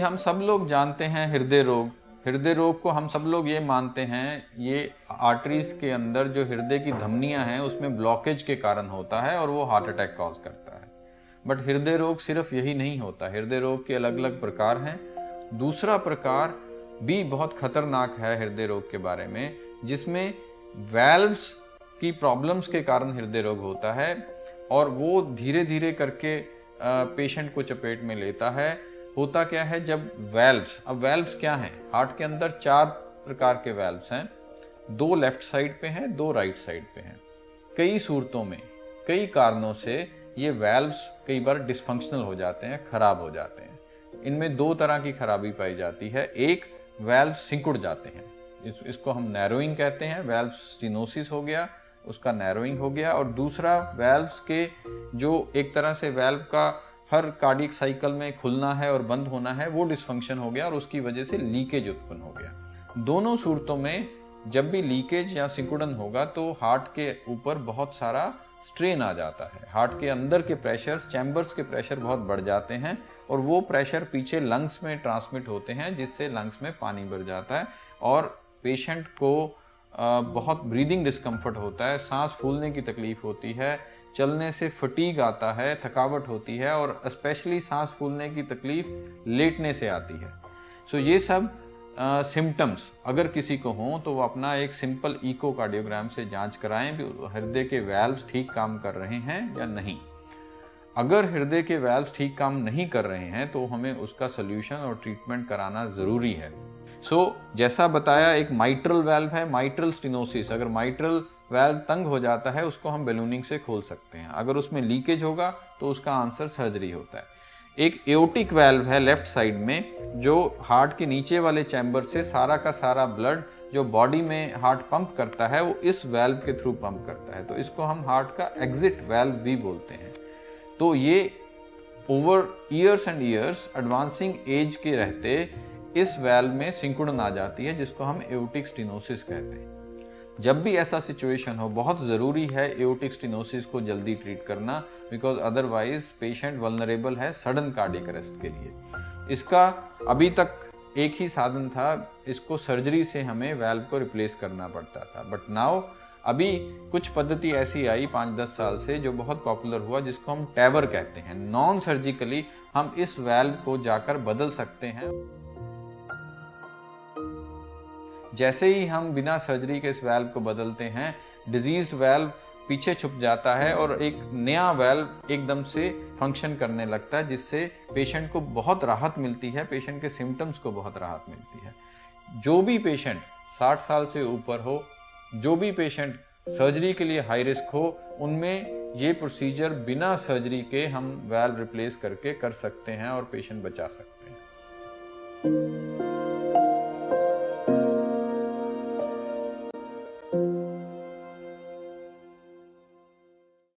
हम सब लोग जानते हैं हृदय रोग को हम सब लोग ये मानते हैं, ये आर्टरीज के अंदर जो हृदय की धमनियां हैं उसमें ब्लॉकेज के कारण होता है और वो हार्ट अटैक कॉज करता है। बट हृदय रोग सिर्फ यही नहीं होता, हृदय रोग के अलग अलग प्रकार हैं। दूसरा प्रकार भी बहुत खतरनाक है हृदय रोग के बारे में, जिसमें वैल्व्स की प्रॉब्लम्स के कारण हृदय रोग होता है और वो धीरे धीरे करके पेशेंट को चपेट में लेता है। होता क्या है, जब वेल्व्स क्या हैं, हार्ट के अंदर 4 प्रकार के वेल्व्स हैं, 2 लेफ्ट साइड पे हैं, 2 राइट साइड पे हैं। कई सूरतों में, कई कारणों से ये वेल्व्स कई बार डिसफंक्शनल हो जाते हैं, खराब हो जाते हैं। इनमें 2 तरह की खराबी पाई जाती है। एक, वेल्व सिकुड़ जाते हैं, इसको हम नैरोइंग कहते हैं, वेल्व स्टेनोसिस हो गया, उसका नैरोइंग हो गया। और दूसरा, वेल्व्स के जो एक तरह से वेल्व का हर कार्डियक साइकिल में खुलना है और बंद होना है, वो डिसफंक्शन हो गया और उसकी वजह से लीकेज उत्पन्न हो गया। दोनों सूरतों में जब भी लीकेज या सिकुड़न होगा तो हार्ट के ऊपर बहुत सारा स्ट्रेन आ जाता है, हार्ट के अंदर के प्रेशर्स, चैम्बर्स के प्रेशर बहुत बढ़ जाते हैं और वो प्रेशर पीछे लंग्स में ट्रांसमिट होते हैं, जिससे लंग्स में पानी भर जाता है और पेशेंट को बहुत ब्रीदिंग डिस्कम्फर्ट होता है, सांस फूलने की तकलीफ होती है, चलने से फटीग आता है, थकावट होती है और स्पेशली सांस फूलने की तकलीफ लेटने से आती है। ये सब सिम्टम्स अगर किसी को हों तो वो अपना एक सिंपल इकोकार्डियोग्राम से जांच कराएं भी हृदय के वेल्व्स ठीक काम कर रहे हैं या नहीं। अगर हृदय के वेल्व्स ठीक काम नहीं कर रहे हैं तो हमें उसका सोल्यूशन और ट्रीटमेंट कराना ज़रूरी है। जैसा बताया, एक माइट्रल वेल्व है, माइट्रल स्टेनोसिस। अगर माइट्रल वेल्व तंग हो जाता है उसको हम बेलूनिंग से खोल सकते हैं। अगर उसमें लीकेज होगा तो उसका आंसर सर्जरी होता है। एक एओर्टिक वेल्व है लेफ्ट साइड में, जो हार्ट के नीचे वाले चैम्बर से सारा का सारा ब्लड जो बॉडी में हार्ट पंप करता है वो इस वेल्व के थ्रू पंप करता है, तो इसको हम हार्ट का एग्जिट वेल्व भी बोलते हैं। तो ये over years and years advancing as के रहते इस वेल्व में सिकुड़न आ जाती है, जिसको हम एओर्टिक स्टेनोसिस कहते हैं। जब भी ऐसा सिचुएशन हो, बहुत ज़रूरी है एओर्टिक स्टेनोसिस को जल्दी ट्रीट करना, बिकॉज अदरवाइज पेशेंट वल्नरेबल है सडन कार्डियक अरेस्ट के लिए। इसका अभी तक एक ही साधन था, इसको सर्जरी से हमें वेल्व को रिप्लेस करना पड़ता था। बट नाउ अभी कुछ पद्धति ऐसी आई 5-10 साल से जो बहुत पॉपुलर हुआ, जिसको हम टैवर कहते हैं। नॉन सर्जिकली हम इस वेल्व को जाकर बदल सकते हैं। जैसे ही हम बिना सर्जरी के इस वेल्व को बदलते हैं, डिजीज्ड वेल्व पीछे छुप जाता है और एक नया वेल्व एकदम से फंक्शन करने लगता है, जिससे पेशेंट को बहुत राहत मिलती है, पेशेंट के सिम्टम्स को बहुत राहत मिलती है। जो भी पेशेंट 60 साल से ऊपर हो, जो भी पेशेंट सर्जरी के लिए हाई रिस्क हो, उनमें ये प्रोसीजर बिना सर्जरी के हम वेल्व रिप्लेस करके कर सकते हैं और पेशेंट बचा सकते हैं।